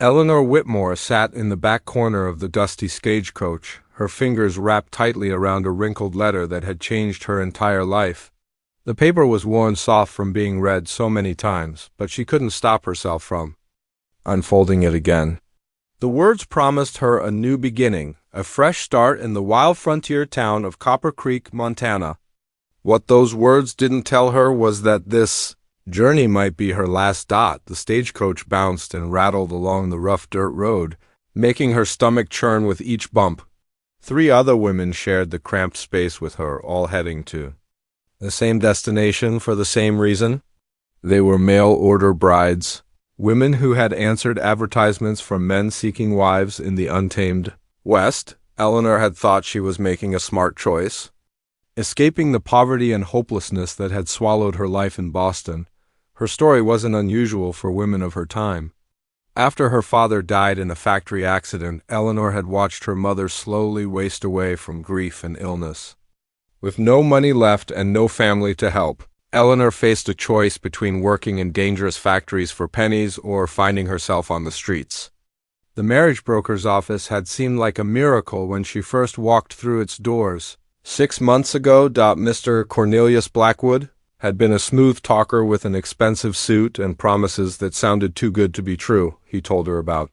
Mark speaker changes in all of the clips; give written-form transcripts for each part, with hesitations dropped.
Speaker 1: Eleanor Whitmore sat in the back corner of the dusty stagecoach, her fingers wrapped tightly around a wrinkled letter that had changed her entire life. The paper was worn soft from being read so many times, but she couldn't stop herself from unfolding it again. The words promised her a new beginning, a fresh start in the wild frontier town of Copper Creek, Montana. What those words didn't tell her was that this journey might be her last dot. The stagecoach bounced and rattled along the rough dirt road, making her stomach churn with each bump. 3 other women shared the cramped space with her, all heading to the same destination for the same reason. They were mail-order brides, women who had answered advertisements from men seeking wives in the untamed West. Eleanor had thought she was making a smart choice, escaping the poverty and hopelessness that had swallowed her life in Boston. Her story wasn't unusual for women of her time. After her father died in a factory accident, Eleanor had watched her mother slowly waste away from grief and illness. With no money left and no family to help, Eleanor faced a choice between working in dangerous factories for pennies or finding herself on the streets. The marriage broker's office had seemed like a miracle when she first walked through its doors. 6 months ago, Mr. Cornelius Blackwood had been a smooth talker with an expensive suit and promises that sounded too good to be true. He told her about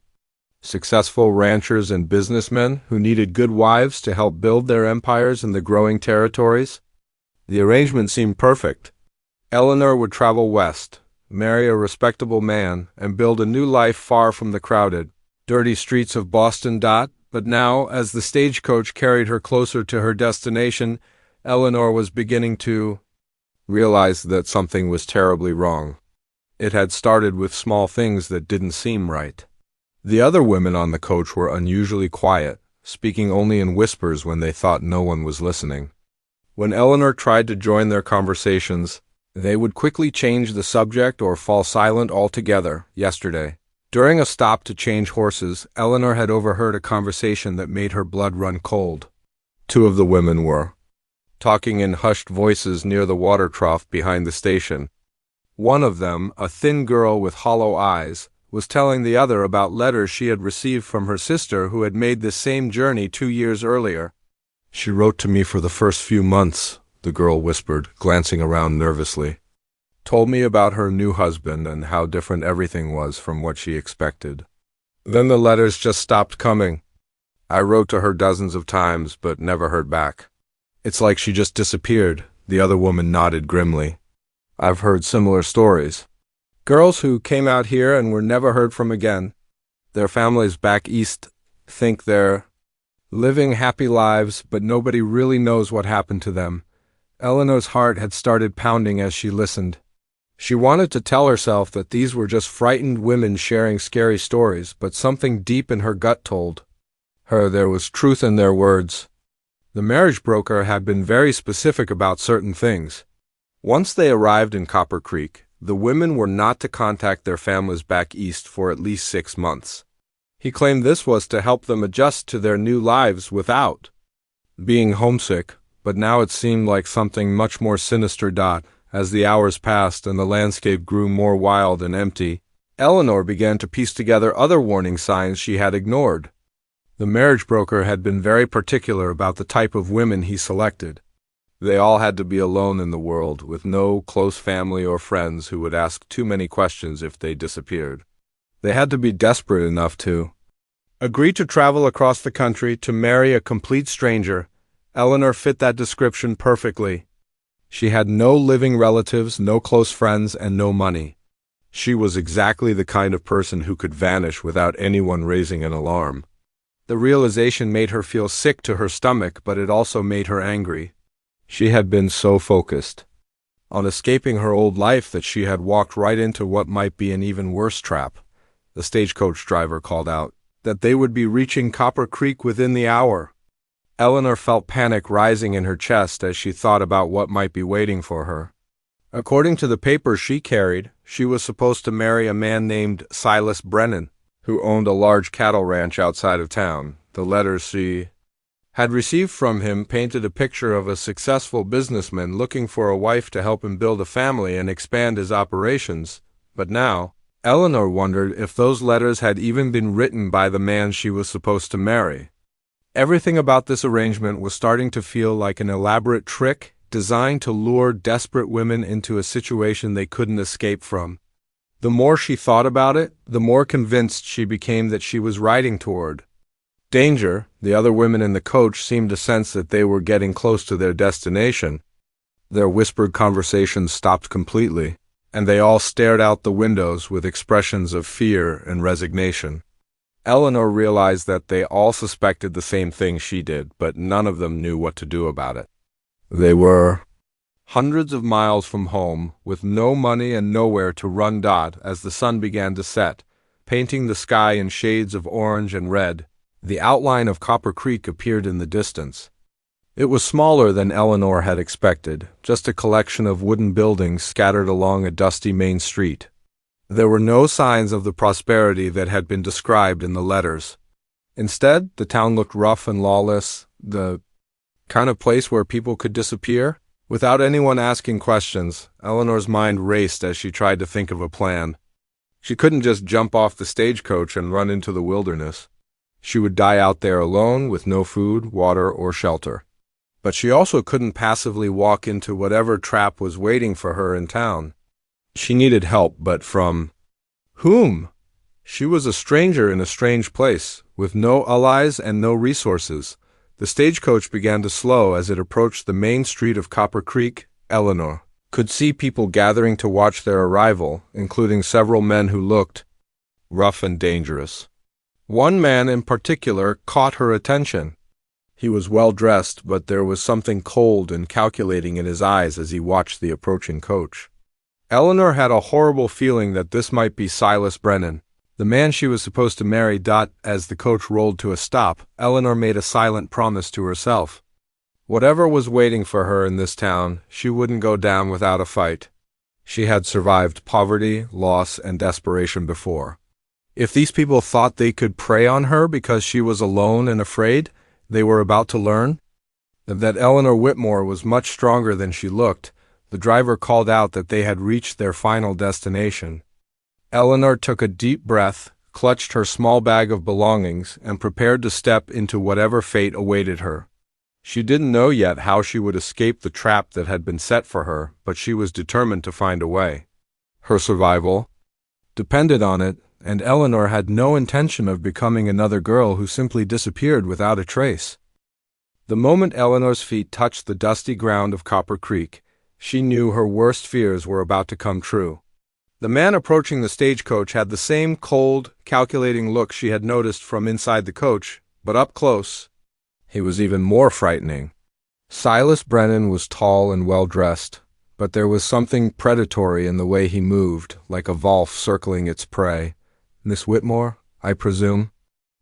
Speaker 1: successful ranchers and businessmen who needed good wives to help build their empires in the growing territories. The arrangement seemed perfect. Eleanor would travel west, marry a respectable man, and build a new life far from the crowded, dirty streets of Boston. But now, as the stagecoach carried her closer to her destination, Eleanor was beginning to realize that something was terribly wrong. It had started with small things that didn't seem right. The other women on the coach were unusually quiet, speaking only in whispers when they thought no one was listening. When Eleanor tried to join their conversations, they would quickly change the subject or fall silent altogether. Yesterday, during a stop to change horses, Eleanor had overheard a conversation that made her blood run cold. 2 of the women were talking in hushed voices near the water trough behind the station. One of them, a thin girl with hollow eyes, was telling the other about letters she had received from her sister who had made the same journey 2 years earlier. "She wrote to me for the first few months," the girl whispered, glancing around nervously. "Told me about her new husband and how different everything was from what she expected. Then the letters just stopped coming. I wrote to her dozens of times, but never heard back. It's like she just disappeared," the other woman nodded grimly. "I've heard similar stories. Girls who came out here and were never heard from again. Their families back east think they're living happy lives, but nobody really knows what happened to them." Eleanor's heart had started pounding as she listened. She wanted to tell herself that these were just frightened women sharing scary stories, but something deep in her gut told her there was truth in their words. The marriage broker had been very specific about certain things. Once they arrived in Copper Creek, the women were not to contact their families back east for at least 6 months. He claimed this was to help them adjust to their new lives without being homesick, but now it seemed like something much more sinister. As the hours passed and the landscape grew more wild and empty, Eleanor began to piece together other warning signs she had ignored. The marriage broker had been very particular about the type of women he selected. They all had to be alone in the world, with no close family or friends who would ask too many questions if they disappeared. They had to be desperate enough to agree to travel across the country to marry a complete stranger. Eleanor fit that description perfectly. She had no living relatives, no close friends, and no money. She was exactly the kind of person who could vanish without anyone raising an alarm. The realization made her feel sick to her stomach, but it also made her angry. She had been so focused on escaping her old life that she had walked right into what might be an even worse trap. The stagecoach driver called out that they would be reaching Copper Creek within the hour. Eleanor felt panic rising in her chest as she thought about what might be waiting for her. According to the papers she carried, she was supposed to marry a man named Silas Brennan, who owned a large cattle ranch outside of town. The letters she had received from him painted a picture of a successful businessman looking for a wife to help him build a family and expand his operations. But now, Eleanor wondered if those letters had even been written by the man she was supposed to marry. Everything about this arrangement was starting to feel like an elaborate trick designed to lure desperate women into a situation they couldn't escape from. The more she thought about it, the more convinced she became that she was riding toward danger. The other women in the coach seemed to sense that they were getting close to their destination. Their whispered conversations stopped completely, and they all stared out the windows with expressions of fear and resignation. Eleanor realized that they all suspected the same thing she did, but none of them knew what to do about it. They were hundreds of miles from home, with no money and nowhere to run. As the sun began to set, painting the sky in shades of orange and red, the outline of Copper Creek appeared in the distance. It was smaller than Eleanor had expected, just a collection of wooden buildings scattered along a dusty main street. There were no signs of the prosperity that had been described in the letters. Instead, the town looked rough and lawless, the kind of place where people could disappear. Without anyone asking questions, Eleanor's mind raced as she tried to think of a plan. She couldn't just jump off the stagecoach and run into the wilderness. She would die out there alone with no food, water, or shelter. But she also couldn't passively walk into whatever trap was waiting for her in town. She needed help, but from whom? She was a stranger in a strange place, with no allies and no resources. The stagecoach began to slow as it approached the main street of Copper Creek. Eleanor could see people gathering to watch their arrival, including several men who looked rough and dangerous. One man in particular caught her attention. He was well dressed, but there was something cold and calculating in his eyes as he watched the approaching coach. Eleanor had a horrible feeling that this might be Silas Brennan, the man she was supposed to marry. As the coach rolled to a stop, Eleanor made a silent promise to herself. Whatever was waiting for her in this town, she wouldn't go down without a fight. She had survived poverty, loss, and desperation before. If these people thought they could prey on her because she was alone and afraid, they were about to learn that Eleanor Whitmore was much stronger than she looked. The driver called out that they had reached their final destination. Eleanor took a deep breath, clutched her small bag of belongings, and prepared to step into whatever fate awaited her. She didn't know yet how she would escape the trap that had been set for her, but she was determined to find a way. Her survival depended on it, and Eleanor had no intention of becoming another girl who simply disappeared without a trace. The moment Eleanor's feet touched the dusty ground of Copper Creek, she knew her worst fears were about to come true. The man approaching the stagecoach had the same cold, calculating look she had noticed from inside the coach, but up close, he was even more frightening. Silas Brennan was tall and well-dressed, but there was something predatory in the way he moved, like a wolf circling its prey. "Miss Whitmore, I presume?"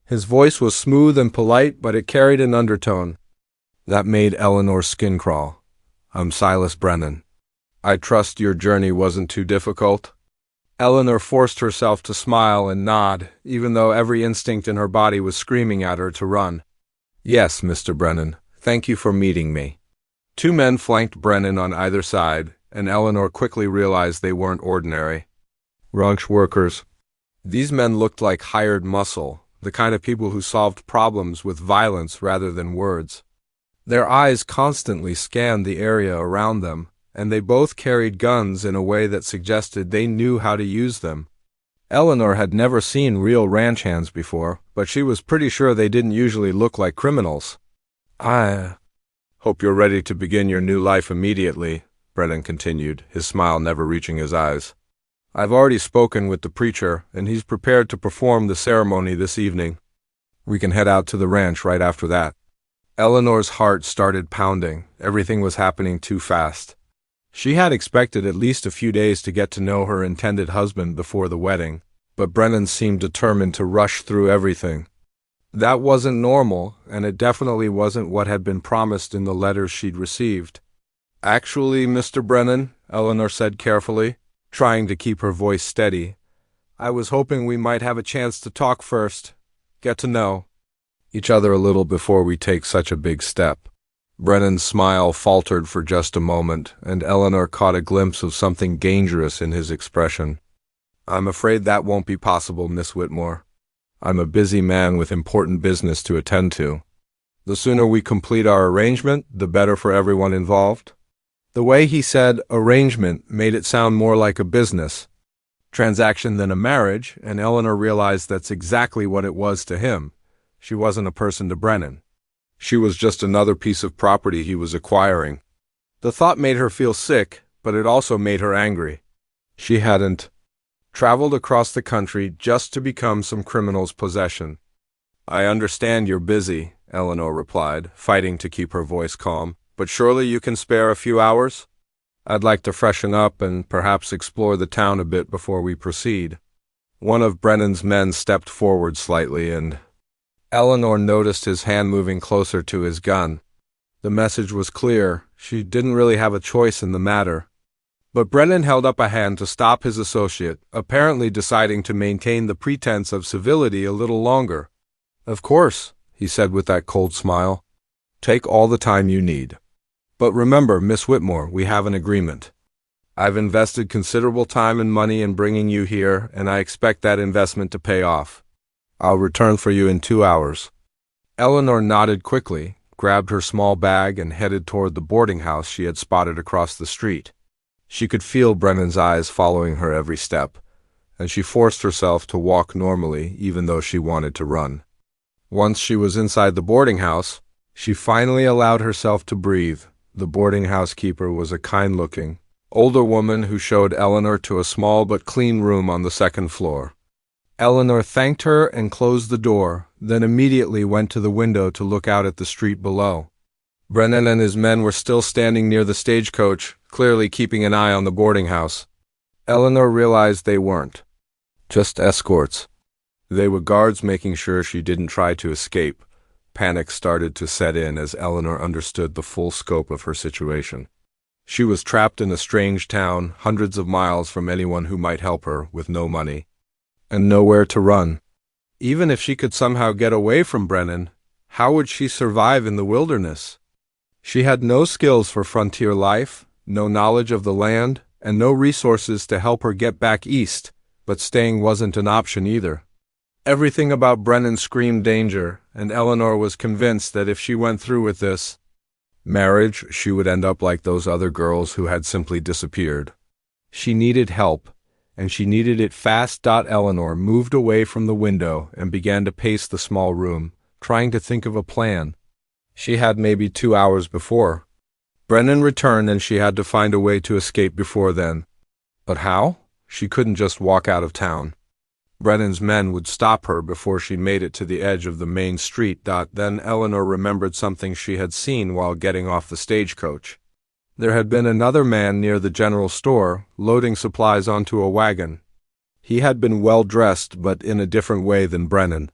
Speaker 1: His voice was smooth and polite, but it carried an undertone that made Eleanor's skin crawl. "I'm Silas Brennan. I trust your journey wasn't too difficult?" Eleanor forced herself to smile and nod, even though every instinct in her body was screaming at her to run. "Yes, Mr. Brennan. Thank you for meeting me." Two men flanked Brennan on either side, and Eleanor quickly realized they weren't ordinary ranch workers. These men looked like hired muscle, the kind of people who solved problems with violence rather than words. Their eyes constantly scanned the area around them, and they both carried guns in a way that suggested they knew how to use them. Eleanor had never seen real ranch hands before, but she was pretty sure they didn't usually look like criminals. "I hope you're ready to begin your new life immediately," Brennan continued, his smile never reaching his eyes. "I've already spoken with the preacher, and he's prepared to perform the ceremony this evening. We can head out to the ranch right after that." Eleanor's heart started pounding. Everything was happening too fast. She had expected at least a few days to get to know her intended husband before the wedding, but Brennan seemed determined to rush through everything. That wasn't normal, and it definitely wasn't what had been promised in the letters she'd received. "Actually, Mr. Brennan," Eleanor said carefully, trying to keep her voice steady, "I was hoping we might have a chance to talk first, get to know each other a little before we take such a big step." Brennan's smile faltered for just a moment, and Eleanor caught a glimpse of something dangerous in his expression. I'm afraid that won't be possible, Miss Whitmore. I'm a busy man with important business to attend to. The sooner we complete our arrangement, the better for everyone involved. The way he said arrangement made it sound more like a business transaction than a marriage, and Eleanor realized that's exactly what it was to him. She wasn't a person to Brennan. She was just another piece of property he was acquiring. The thought made her feel sick, but it also made her angry. She hadn't traveled across the country just to become some criminal's possession. I understand you're busy, Eleanor replied, fighting to keep her voice calm, but surely you can spare a few hours? I'd like to freshen up and perhaps explore the town a bit before we proceed. One of Brennan's men stepped forward slightly, and Eleanor noticed his hand moving closer to his gun. The message was clear. She didn't really have a choice in the matter. But Brennan held up a hand to stop his associate, apparently deciding to maintain the pretense of civility a little longer. Of course, he said with that cold smile. Take all the time you need. But remember, Miss Whitmore, we have an agreement. I've invested considerable time and money in bringing you here, and I expect that investment to pay off. I'll return for you in 2 hours. Eleanor nodded quickly, grabbed her small bag, and headed toward the boarding house she had spotted across the street. She could feel Brennan's eyes following her every step, and she forced herself to walk normally even though she wanted to run. Once she was inside the boarding house, she finally allowed herself to breathe. The boarding house keeper was a kind-looking, older woman who showed Eleanor to a small but clean room on the second floor. Eleanor thanked her and closed the door, then immediately went to the window to look out at the street below. Brennan and his men were still standing near the stagecoach, clearly keeping an eye on the boarding house. Eleanor realized they weren't just escorts. They were guards making sure she didn't try to escape. Panic started to set in as Eleanor understood the full scope of her situation. She was trapped in a strange town, hundreds of miles from anyone who might help her, with no money and nowhere to run. Even if she could somehow get away from Brennan, how would she survive in the wilderness? She had no skills for frontier life, no knowledge of the land, and no resources to help her get back east, but staying wasn't an option either. Everything about Brennan screamed danger, and Eleanor was convinced that if she went through with this marriage, she would end up like those other girls who had simply disappeared. She needed help, and she needed it fast. Eleanor moved away from the window and began to pace the small room, trying to think of a plan. She had maybe 2 hours before. Brennan returned and she had to find a way to escape before then. But how? She couldn't just walk out of town. Brennan's men would stop her before she made it to the edge of the main street. Then Eleanor remembered something she had seen while getting off the stagecoach. There had been another man near the general store, loading supplies onto a wagon. He had been well dressed, but in a different way than Brennan.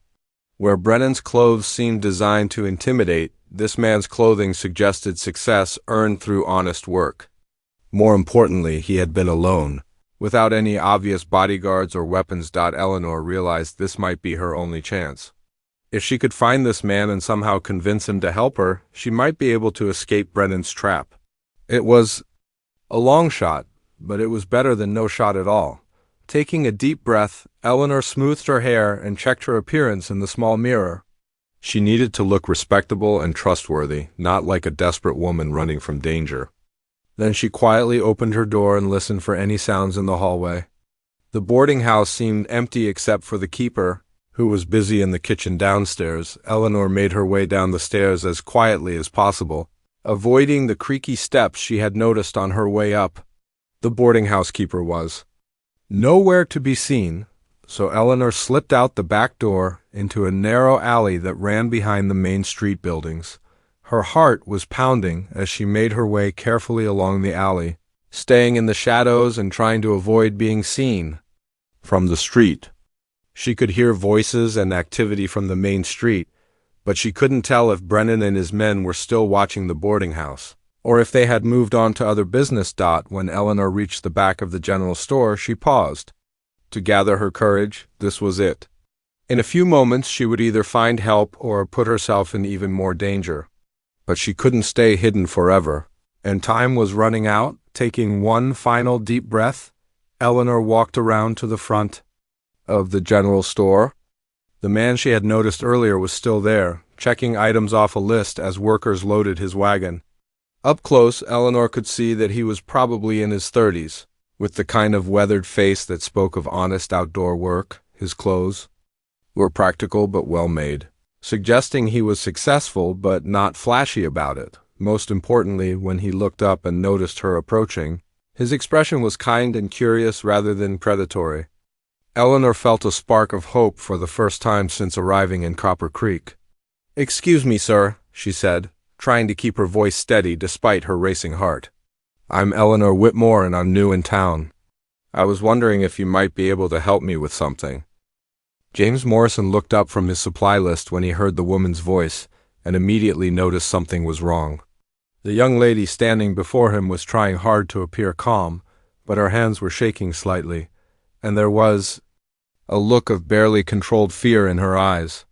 Speaker 1: Where Brennan's clothes seemed designed to intimidate, this man's clothing suggested success earned through honest work. More importantly, he had been alone, without any obvious bodyguards or weapons. Eleanor realized this might be her only chance. If she could find this man and somehow convince him to help her, she might be able to escape Brennan's trap. It was a long shot, but it was better than no shot at all. Taking a deep breath, Eleanor smoothed her hair and checked her appearance in the small mirror. She needed to look respectable and trustworthy, not like a desperate woman running from danger. Then she quietly opened her door and listened for any sounds in the hallway. The boarding house seemed empty except for the keeper, who was busy in the kitchen downstairs. Eleanor made her way down the stairs as quietly as possible, avoiding the creaky steps she had noticed on her way up. The boarding house keeper was nowhere to be seen, so Eleanor slipped out the back door into a narrow alley that ran behind the main street buildings. Her heart was pounding as she made her way carefully along the alley, staying in the shadows and trying to avoid being seen. From the street, she could hear voices and activity from the main street, but she couldn't tell if Brennan and his men were still watching the boarding house, or if they had moved on to other business. When Eleanor reached the back of the general store, she paused. To gather her courage, this was it. In a few moments she would either find help or put herself in even more danger. But she couldn't stay hidden forever, and time was running out. Taking one final deep breath, Eleanor walked around to the front of the general store. The man she had noticed earlier was still there, checking items off a list as workers loaded his wagon. Up close, Eleanor could see that he was probably in his 30s, with the kind of weathered face that spoke of honest outdoor work. His clothes were practical but well-made, suggesting he was successful but not flashy about it. Most importantly, when he looked up and noticed her approaching, his expression was kind and curious rather than predatory. Eleanor felt a spark of hope for the first time since arriving in Copper Creek. "Excuse me, sir," she said, trying to keep her voice steady despite her racing heart. "I'm Eleanor Whitmore and I'm new in town. I was wondering if you might be able to help me with something." James Morrison looked up from his supply list when he heard the woman's voice and immediately noticed something was wrong. The young lady standing before him was trying hard to appear calm, but her hands were shaking slightly, and there was a look of barely controlled fear in her eyes.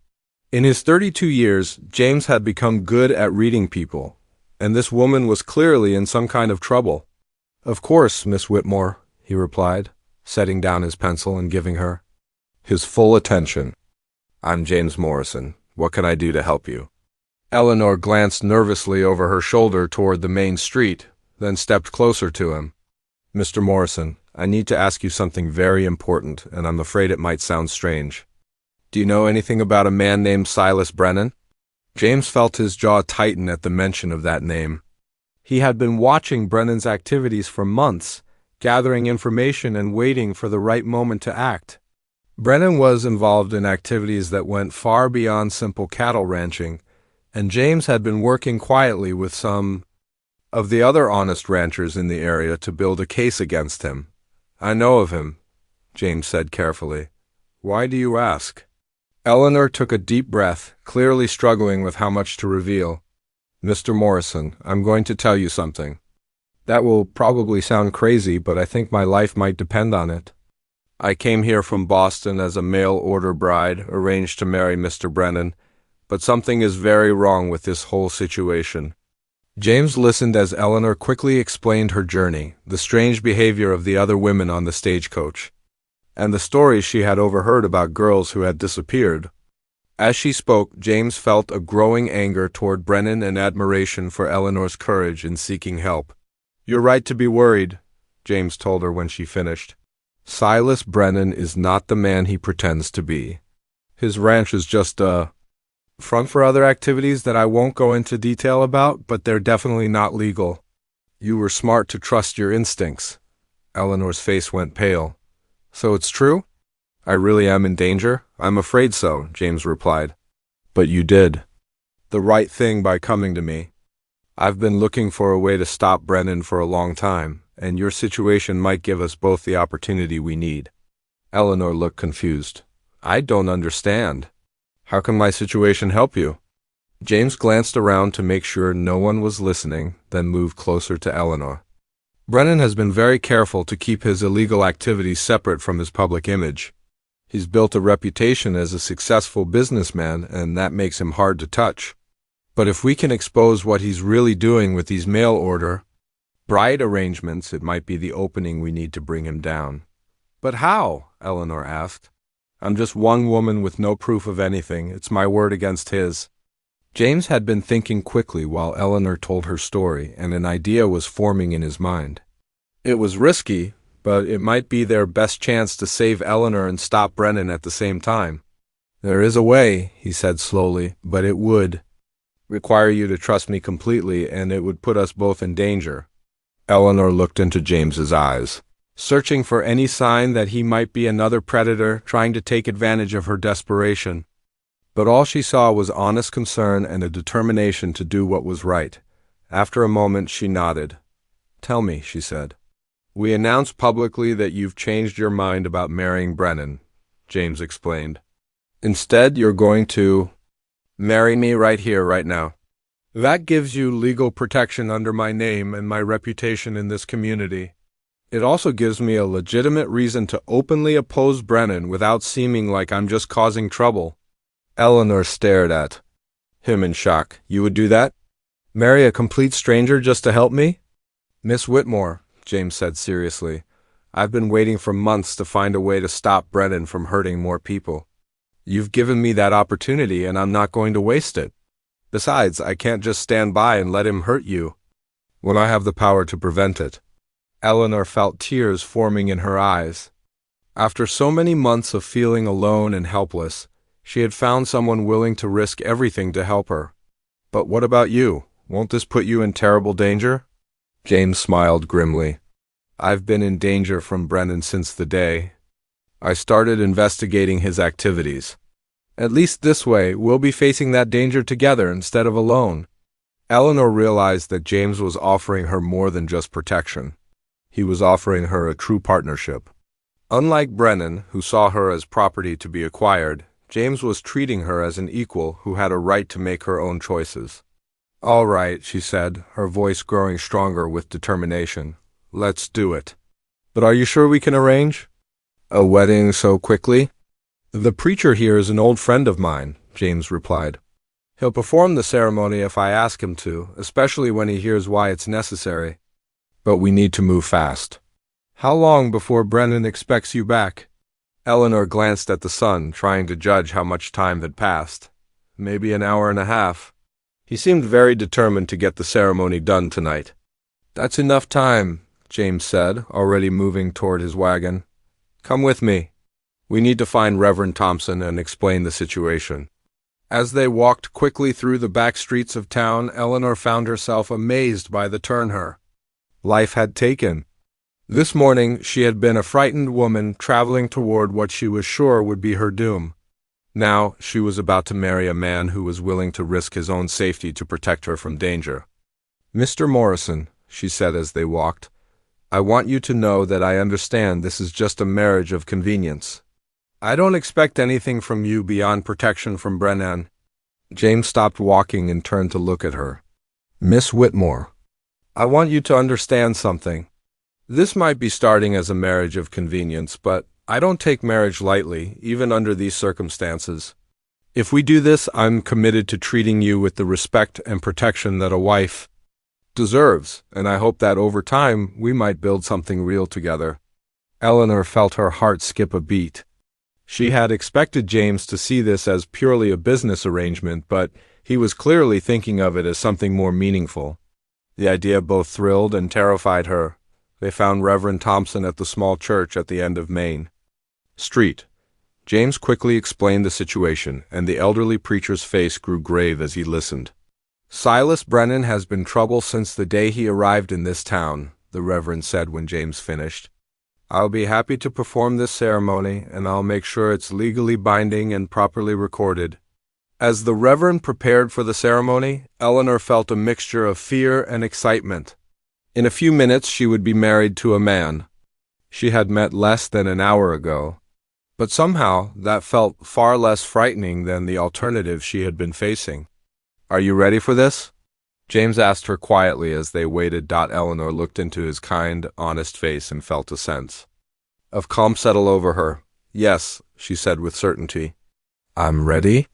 Speaker 1: In his 32 years, James had become good at reading people, and this woman was clearly in some kind of trouble. "Of course, Miss Whitmore," he replied, setting down his pencil and giving her his full attention. "I'm James Morrison. What can I do to help you?" Eleanor glanced nervously over her shoulder toward the main street, then stepped closer to him. "Mr. Morrison, I need to ask you something very important, and I'm afraid it might sound strange. Do you know anything about a man named Silas Brennan?" James felt his jaw tighten at the mention of that name. He had been watching Brennan's activities for months, gathering information and waiting for the right moment to act. Brennan was involved in activities that went far beyond simple cattle ranching, and James had been working quietly with some of the other honest ranchers in the area to build a case against him. "I know of him," James said carefully. "Why do you ask?" Eleanor took a deep breath, clearly struggling with how much to reveal. "Mr. Morrison, I'm going to tell you something. That will probably sound crazy, but I think my life might depend on it. I came here from Boston as a mail-order bride, arranged to marry Mr. Brennan, but something is very wrong with this whole situation." James listened as Eleanor quickly explained her journey, the strange behavior of the other women on the stagecoach, and the stories she had overheard about girls who had disappeared. As she spoke, James felt a growing anger toward Brennan and admiration for Eleanor's courage in seeking help. "You're right to be worried," James told her when she finished. "Silas Brennan is not the man he pretends to be. His ranch is just a front for other activities that I won't go into detail about, but they're definitely not legal. You were smart to trust your instincts." Eleanor's face went pale. "So it's true? I really am in danger?" "I'm afraid so," James replied. "But you did the right thing by coming to me. I've been looking for a way to stop Brennan for a long time, and your situation might give us both the opportunity we need." Eleanor looked confused. "I don't understand. How can my situation help you?" James glanced around to make sure no one was listening, then moved closer to Eleanor. "Brennan has been very careful to keep his illegal activities separate from his public image. He's built a reputation as a successful businessman, and that makes him hard to touch. But if we can expose what he's really doing with these mail-order bride arrangements, it might be the opening we need to bring him down." "But how?" Eleanor asked. "I'm just one woman with no proof of anything. It's my word against his." James had been thinking quickly while Eleanor told her story, and an idea was forming in his mind. It was risky, but it might be their best chance to save Eleanor and stop Brennan at the same time. "There is a way," he said slowly, "but it would require you to trust me completely, and it would put us both in danger." Eleanor looked into James's eyes, searching for any sign that he might be another predator trying to take advantage of her desperation. But all she saw was honest concern and a determination to do what was right. After a moment, she nodded. "Tell me," she said. "We announced publicly that you've changed your mind about marrying Brennan," James explained. "Instead, you're going to marry me right here, right now. That gives you legal protection under my name and my reputation in this community. It also gives me a legitimate reason to openly oppose Brennan without seeming like I'm just causing trouble." Eleanor stared at him in shock. "You would do that? Marry a complete stranger just to help me?" "Miss Whitmore," James said seriously, I've been waiting for months to find a way to stop Brennan from hurting more people. You've given me that opportunity and I'm not going to waste it. Besides, I can't just stand by and let him hurt you when I have the power to prevent it." Eleanor felt tears forming in her eyes. After so many months of feeling alone and helpless, she had found someone willing to risk everything to help her. "But what about you? Won't this put you in terrible danger?" James smiled grimly. "I've been in danger from Brennan since the day I started investigating his activities. At least this way, we'll be facing that danger together instead of alone." Eleanor realized that James was offering her more than just protection. He was offering her a true partnership. Unlike Brennan, who saw her as property to be acquired, James was treating her as an equal who had a right to make her own choices. "All right," she said, her voice growing stronger with determination. "Let's do it. But are you sure we can arrange a wedding so quickly?" "The preacher here is an old friend of mine," James replied. "He'll perform the ceremony if I ask him to, especially when he hears why it's necessary. But we need to move fast." "How long before Brennan expects you back?" Eleanor glanced at the sun, trying to judge how much time had passed. "Maybe an hour and a half. He seemed very determined to get the ceremony done tonight." "That's enough time," James said, already moving toward his wagon. "Come with me. We need to find Reverend Thompson and explain the situation." As they walked quickly through the back streets of town, Eleanor found herself amazed by the turn her life had taken. This morning she had been a frightened woman traveling toward what she was sure would be her doom. Now she was about to marry a man who was willing to risk his own safety to protect her from danger. "Mr. Morrison," she said as they walked, "I want you to know that I understand this is just a marriage of convenience. I don't expect anything from you beyond protection from Brennan." James stopped walking and turned to look at her. "Miss Whitmore, I want you to understand something. This might be starting as a marriage of convenience, but I don't take marriage lightly, even under these circumstances. If we do this, I'm committed to treating you with the respect and protection that a wife deserves, and I hope that over time we might build something real together." Eleanor felt her heart skip a beat. She had expected James to see this as purely a business arrangement, but he was clearly thinking of it as something more meaningful. The idea both thrilled and terrified her. They found Reverend Thompson at the small church at the end of Main Street. James quickly explained the situation, and the elderly preacher's face grew grave as he listened. "Silas Brennan has been trouble since the day he arrived in this town," the Reverend said when James finished. "I'll be happy to perform this ceremony, and I'll make sure it's legally binding and properly recorded." As the Reverend prepared for the ceremony, Eleanor felt a mixture of fear and excitement. In a few minutes she would be married to a man she had met less than an hour ago. But somehow that felt far less frightening than the alternative she had been facing. "Are you ready for this?" James asked her quietly as they waited. Eleanor looked into his kind, honest face and felt a sense of calm settle over her. "Yes," she said with certainty. "I'm ready."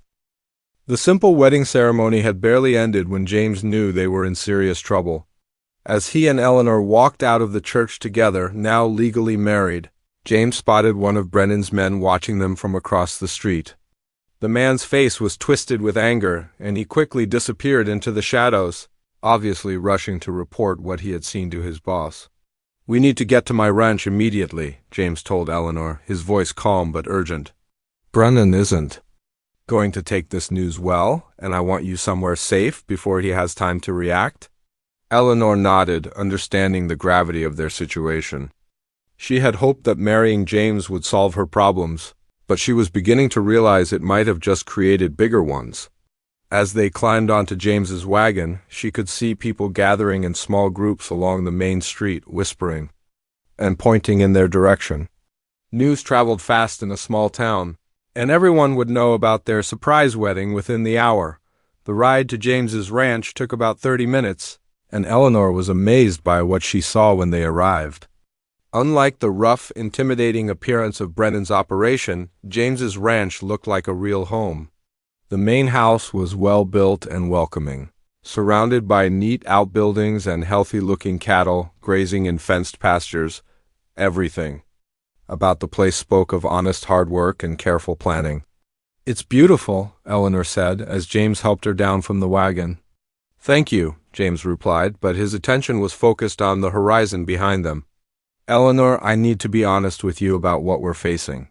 Speaker 1: The simple wedding ceremony had barely ended when James knew they were in serious trouble. As he and Eleanor walked out of the church together, now legally married, James spotted one of Brennan's men watching them from across the street. The man's face was twisted with anger, and he quickly disappeared into the shadows, obviously rushing to report what he had seen to his boss. "We need to get to my ranch immediately," James told Eleanor, his voice calm but urgent. "Brennan isn't going to take this news well, and I want you somewhere safe before he has time to react." Eleanor nodded, understanding the gravity of their situation. She had hoped that marrying James would solve her problems, but she was beginning to realize it might have just created bigger ones. As they climbed onto James's wagon, she could see people gathering in small groups along the main street, whispering and pointing in their direction. News traveled fast in a small town, and everyone would know about their surprise wedding within the hour. The ride to James's ranch took about 30 minutes, and Eleanor was amazed by what she saw when they arrived. Unlike the rough, intimidating appearance of Brennan's operation, James's ranch looked like a real home. The main house was well-built and welcoming, surrounded by neat outbuildings and healthy-looking cattle grazing in fenced pastures. Everything about the place spoke of honest hard work and careful planning. "It's beautiful," Eleanor said, as James helped her down from the wagon. "Thank you," James replied, but his attention was focused on the horizon behind them. "Eleanor, I need to be honest with you about what we're facing.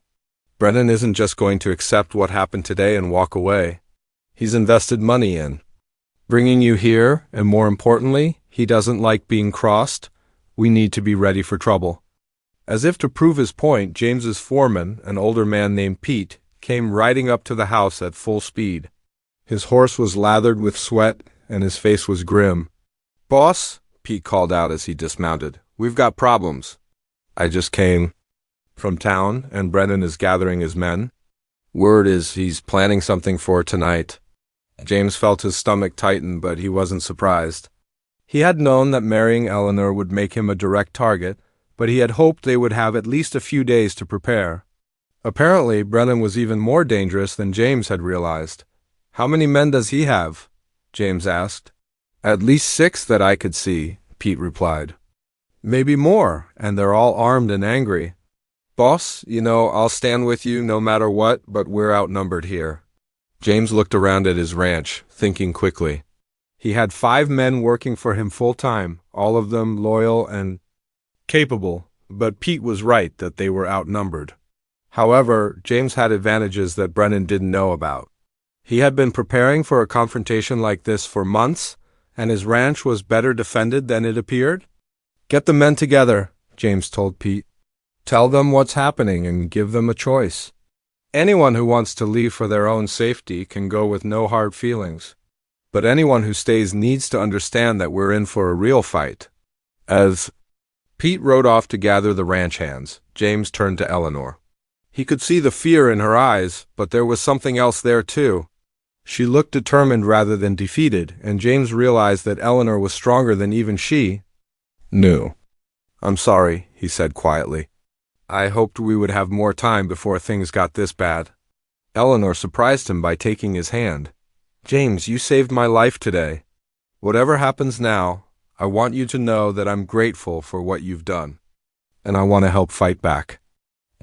Speaker 1: Brennan isn't just going to accept what happened today and walk away. He's invested money in bringing you here, and more importantly, he doesn't like being crossed. We need to be ready for trouble." As if to prove his point, James's foreman, an older man named Pete, came riding up to the house at full speed. His horse was lathered with sweat, and his face was grim. "Boss," Pete called out as he dismounted, "we've got problems. I just came from town, and Brennan is gathering his men. Word is he's planning something for tonight." James felt his stomach tighten, but he wasn't surprised. He had known that marrying Eleanor would make him a direct target, but he had hoped they would have at least a few days to prepare. Apparently, Brennan was even more dangerous than James had realized. "How many men does he have?" James asked. "At least 6 that I could see," Pete replied. "Maybe more, and they're all armed and angry. Boss, I'll stand with you no matter what, but we're outnumbered here." James looked around at his ranch, thinking quickly. He had 5 men working for him full-time, all of them loyal and capable, but Pete was right that they were outnumbered. However, James had advantages that Brennan didn't know about. He had been preparing for a confrontation like this for months, and his ranch was better defended than it appeared. "Get the men together," James told Pete. "Tell them what's happening and give them a choice. Anyone who wants to leave for their own safety can go with no hard feelings. But anyone who stays needs to understand that we're in for a real fight." As Pete rode off to gather the ranch hands, James turned to Eleanor. He could see the fear in her eyes, but there was something else there too. She looked determined rather than defeated, and James realized that Eleanor was stronger than even she knew. "I'm sorry," he said quietly. "I hoped we would have more time before things got this bad." Eleanor surprised him by taking his hand. "James, you saved my life today. Whatever happens now, I want you to know that I'm grateful for what you've done, and I want to help fight back."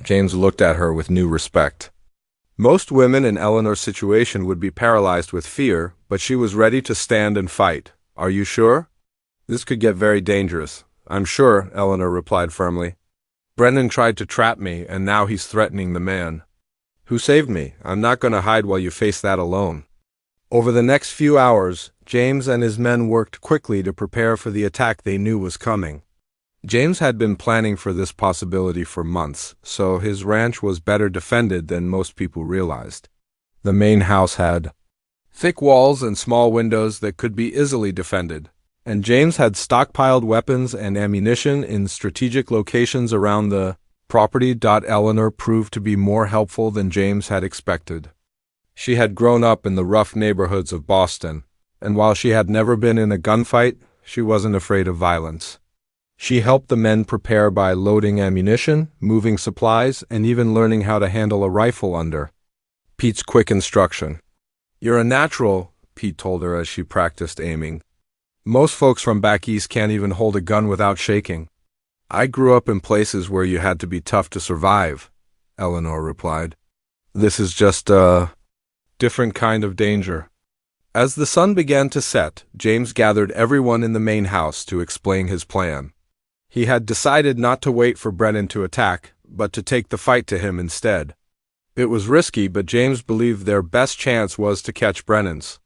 Speaker 1: James looked at her with new respect. Most women in Eleanor's situation would be paralyzed with fear, but she was ready to stand and fight. "Are you sure? This could get very dangerous." "I'm sure," Eleanor replied firmly. "Brennan tried to trap me, and now he's threatening the man who saved me. I'm not going to hide while you face that alone." Over the next few hours, James and his men worked quickly to prepare for the attack they knew was coming. James had been planning for this possibility for months, so his ranch was better defended than most people realized. The main house had thick walls and small windows that could be easily defended, and James had stockpiled weapons and ammunition in strategic locations around the property. Eleanor proved to be more helpful than James had expected. She had grown up in the rough neighborhoods of Boston, and while she had never been in a gunfight, she wasn't afraid of violence. She helped the men prepare by loading ammunition, moving supplies, and even learning how to handle a rifle under Pete's quick instruction. "You're a natural," Pete told her as she practiced aiming. "Most folks from back east can't even hold a gun without shaking." "I grew up in places where you had to be tough to survive," Eleanor replied. "This is just a different kind of danger." As the sun began to set, James gathered everyone in the main house to explain his plan. He had decided not to wait for Brennan to attack, but to take the fight to him instead. It was risky, but James believed their best chance was to catch Brennan's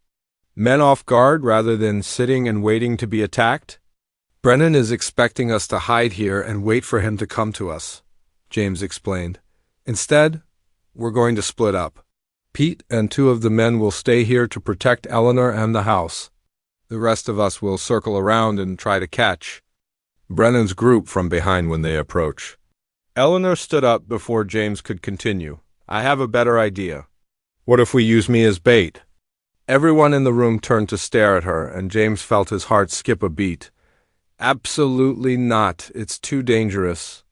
Speaker 1: men off guard rather than sitting and waiting to be attacked. "Brennan is expecting us to hide here and wait for him to come to us," James explained. "Instead, we're going to split up. Pete and 2 of the men will stay here to protect Eleanor and the house. The rest of us will circle around and try to catch Brennan's group from behind when they approach." Eleanor stood up before James could continue. "I have a better idea. What if we use me as bait?" Everyone in the room turned to stare at her, and James felt his heart skip a beat. "Absolutely not. It's too dangerous."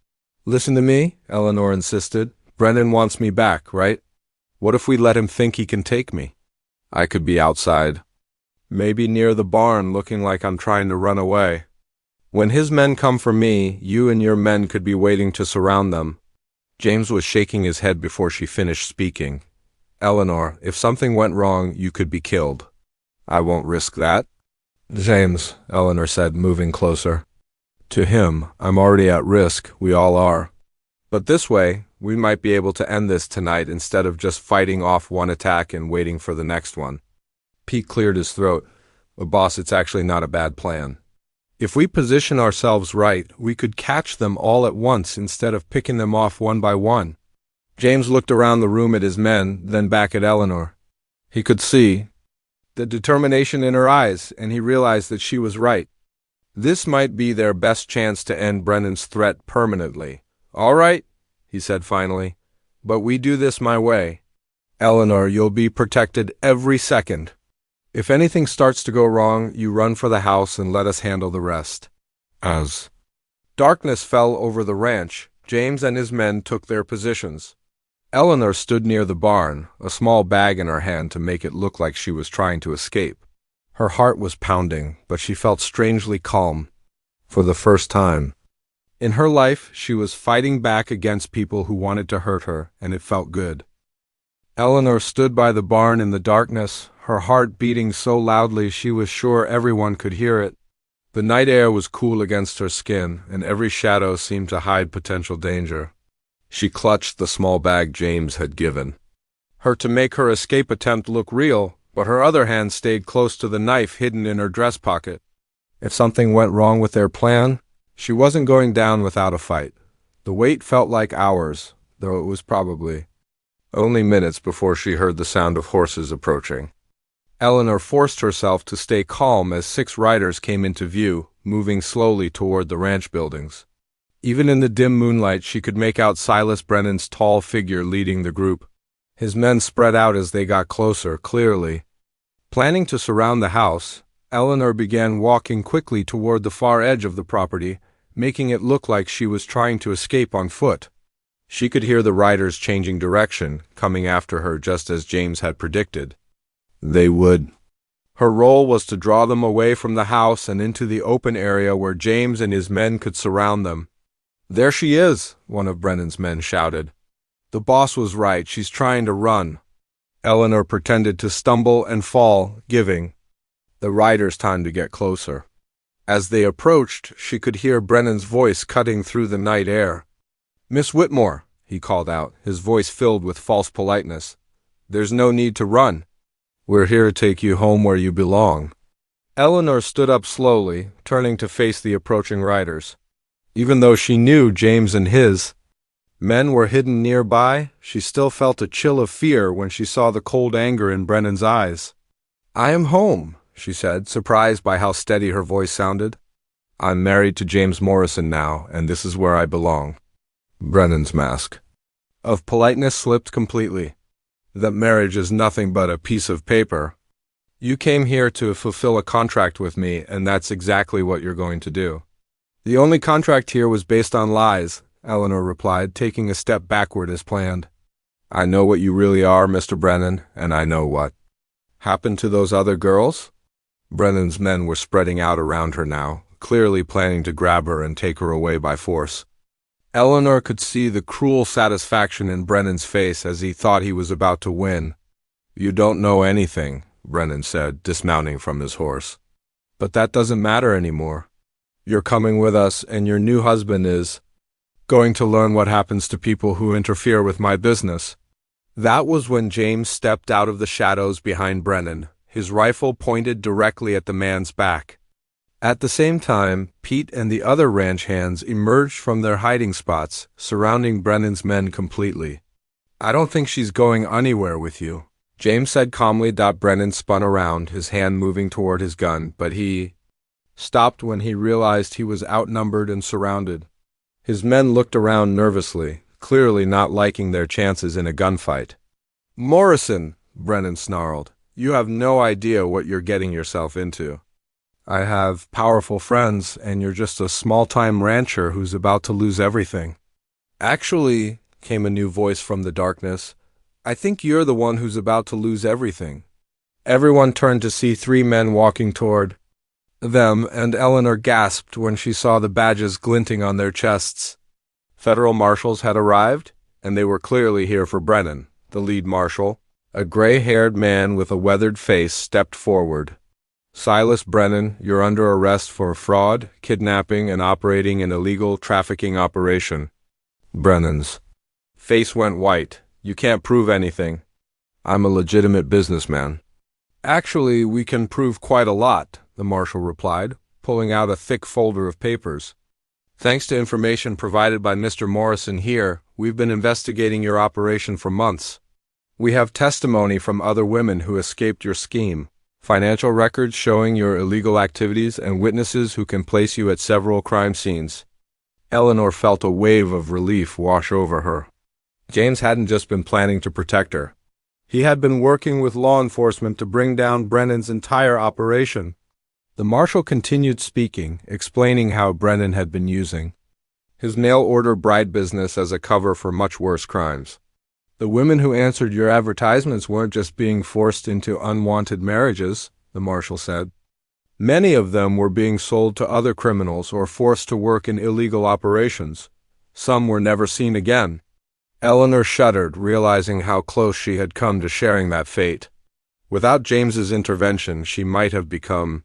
Speaker 1: "Listen to me," Eleanor insisted. "Brennan wants me back, right? What if we let him think he can take me? I could be outside, maybe near the barn, looking like I'm trying to run away. When his men come for me, you and your men could be waiting to surround them. James was shaking his head before she finished speaking. Eleanor, if something went wrong, you could be killed. I won't risk that. James, Eleanor said, moving closer. To him, I'm already at risk, we all are. But this way, we might be able to end this tonight instead of just fighting off one attack and waiting for the next one. Pete cleared his throat. Boss, it's actually not a bad plan. If we position ourselves right, we could catch them all at once instead of picking them off one by one. James looked around the room at his men, then back at Eleanor. He could see the determination in her eyes, and he realized that she was right. This might be their best chance to end Brennan's threat permanently. All right, he said finally, but we do this my way. Eleanor, you'll be protected every second. If anything starts to go wrong, you run for the house and let us handle the rest. As darkness fell over the ranch, James and his men took their positions. Eleanor stood near the barn, a small bag in her hand to make it look like she was trying to escape. Her heart was pounding, but she felt strangely calm. For the first time in her life, she was fighting back against people who wanted to hurt her, and it felt good. Eleanor stood by the barn in the darkness, her heart beating so loudly she was sure everyone could hear it. The night air was cool against her skin, and every shadow seemed to hide potential danger. She clutched the small bag James had given her to make her escape attempt look real, but her other hand stayed close to the knife hidden in her dress pocket. If something went wrong with their plan, she wasn't going down without a fight. The wait felt like hours, though it was probably only minutes before she heard the sound of horses approaching. Eleanor forced herself to stay calm as 6 riders came into view, moving slowly toward the ranch buildings. Even in the dim moonlight, she could make out Silas Brennan's tall figure leading the group. His men spread out as they got closer, clearly planning to surround the house. Eleanor began walking quickly toward the far edge of the property, making it look like she was trying to escape on foot. She could hear the riders changing direction, coming after her just as James had predicted. They would. Her role was to draw them away from the house and into the open area where James and his men could surround them. There she is, one of Brennan's men shouted. The boss was right, she's trying to run. Eleanor pretended to stumble and fall, giving the riders time to get closer. As they approached, she could hear Brennan's voice cutting through the night air. Miss Whitmore, he called out, his voice filled with false politeness. There's no need to run. We're here to take you home where you belong. Eleanor stood up slowly, turning to face the approaching riders. Even though she knew James and his men were hidden nearby, she still felt a chill of fear when she saw the cold anger in Brennan's eyes. I am home, she said, surprised by how steady her voice sounded. I'm married to James Morrison now, and this is where I belong. Brennan's mask of politeness slipped completely. That marriage is nothing but a piece of paper. You came here to fulfill a contract with me, and that's exactly what you're going to do. The only contract here was based on lies, Eleanor replied, taking a step backward as planned. I know what you really are, Mr. Brennan, and I know what happened to those other girls. Brennan's men were spreading out around her now, clearly planning to grab her and take her away by force. Eleanor could see the cruel satisfaction in Brennan's face as he thought he was about to win. You don't know anything, Brennan said, dismounting from his horse. But that doesn't matter anymore. You're coming with us, and your new husband is going to learn what happens to people who interfere with my business. That was when James stepped out of the shadows behind Brennan, his rifle pointed directly at the man's back. At the same time, Pete and the other ranch hands emerged from their hiding spots, surrounding Brennan's men completely. I don't think she's going anywhere with you, James said calmly. Brennan spun around, his hand moving toward his gun, but he stopped when he realized he was outnumbered and surrounded. His men looked around nervously, clearly not liking their chances in a gunfight. Morrison, Brennan snarled, you have no idea what you're getting yourself into. I have powerful friends, and you're just a small-time rancher who's about to lose everything. Actually, came a new voice from the darkness, I think you're the one who's about to lose everything. Everyone turned to see 3 men walking toward them, and Eleanor gasped when she saw the badges glinting on their chests. Federal marshals had arrived, and they were clearly here for Brennan, the lead marshal. A gray-haired man with a weathered face stepped forward. "Silas Brennan, you're under arrest for fraud, kidnapping, and operating an illegal trafficking operation." Brennan's face went white. "You can't prove anything. I'm a legitimate businessman." "Actually, we can prove quite a lot," the marshal replied, pulling out a thick folder of papers. "Thanks to information provided by Mr. Morrison here, we've been investigating your operation for months. We have testimony from other women who escaped your scheme, financial records showing your illegal activities, and witnesses who can place you at several crime scenes." Eleanor felt a wave of relief wash over her. James hadn't just been planning to protect her. He had been working with law enforcement to bring down Brennan's entire operation. The marshal continued speaking, explaining how Brennan had been using his mail-order bride business as a cover for much worse crimes. "The women who answered your advertisements weren't just being forced into unwanted marriages," the marshal said. "Many of them were being sold to other criminals or forced to work in illegal operations. Some were never seen again." Eleanor shuddered, realizing how close she had come to sharing that fate. Without James's intervention, she might have become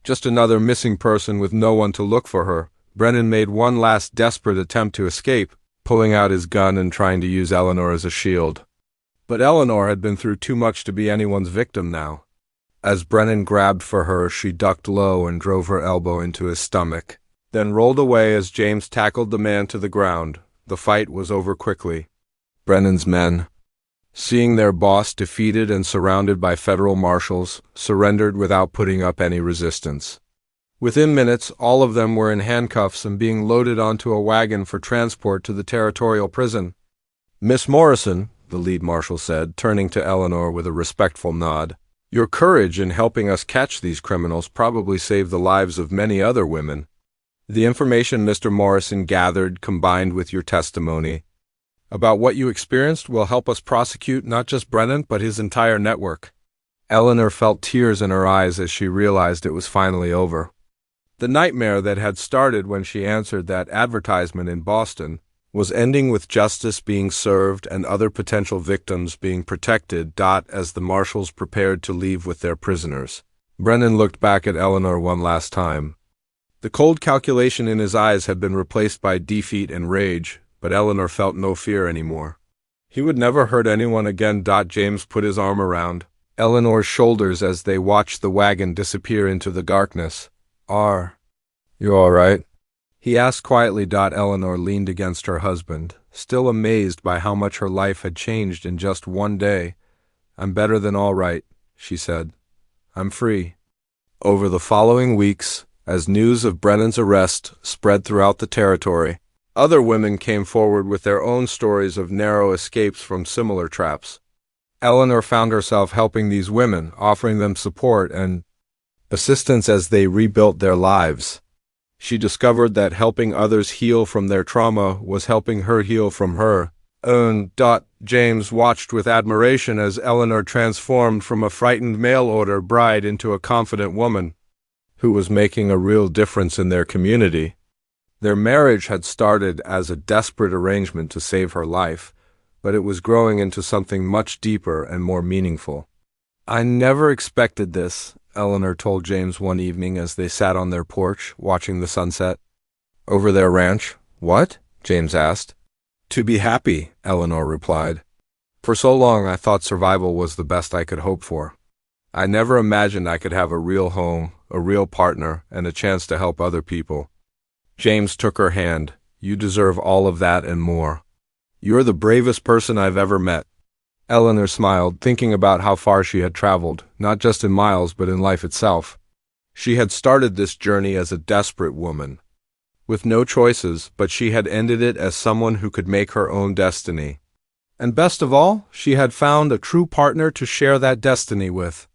Speaker 1: just another missing person with no one to look for her. Brennan made one last desperate attempt to escape, pulling out his gun and trying to use Eleanor as a shield. But Eleanor had been through too much to be anyone's victim now. As Brennan grabbed for her, she ducked low and drove her elbow into his stomach, then rolled away as James tackled the man to the ground. The fight was over quickly. Brennan's men, seeing their boss defeated and surrounded by federal marshals, surrendered without putting up any resistance. Within minutes, all of them were in handcuffs and being loaded onto a wagon for transport to the territorial prison. "Miss Morrison," the lead marshal said, turning to Eleanor with a respectful nod, "your courage in helping us catch these criminals probably saved the lives of many other women. The information Mr. Morrison gathered, combined with your testimony about what you experienced, will help us prosecute not just Brennan, but his entire network." Eleanor felt tears in her eyes as she realized it was finally over. The nightmare that had started when she answered that advertisement in Boston was ending, with justice being served and other potential victims being protected. As the marshals prepared to leave with their prisoners, Brennan looked back at Eleanor one last time. The cold calculation in his eyes had been replaced by defeat and rage, but Eleanor felt no fear anymore. He would never hurt anyone again. James put his arm around Eleanor's shoulders as they watched the wagon disappear into the darkness. "Are you all right?" he asked quietly. Eleanor leaned against her husband, still amazed by how much her life had changed in just one day. "I'm better than all right," she said. "I'm free." Over the following weeks, as news of Brennan's arrest spread throughout the territory, other women came forward with their own stories of narrow escapes from similar traps. Eleanor found herself helping these women, offering them support and assistance as they rebuilt their lives. She discovered that helping others heal from their trauma was helping her heal from her own. James watched with admiration as Eleanor transformed from a frightened mail-order bride into a confident woman who was making a real difference in their community. Their marriage had started as a desperate arrangement to save her life, but it was growing into something much deeper and more meaningful. "I never expected this," Eleanor told James one evening as they sat on their porch, watching the sunset over their ranch. "What?" James asked. "To be happy," Eleanor replied. "For so long I thought survival was the best I could hope for. I never imagined I could have a real home, a real partner, and a chance to help other people." James took her hand. "You deserve all of that and more. You're the bravest person I've ever met." Eleanor smiled, thinking about how far she had traveled, not just in miles but in life itself. She had started this journey as a desperate woman, with no choices, but she had ended it as someone who could make her own destiny. And best of all, she had found a true partner to share that destiny with.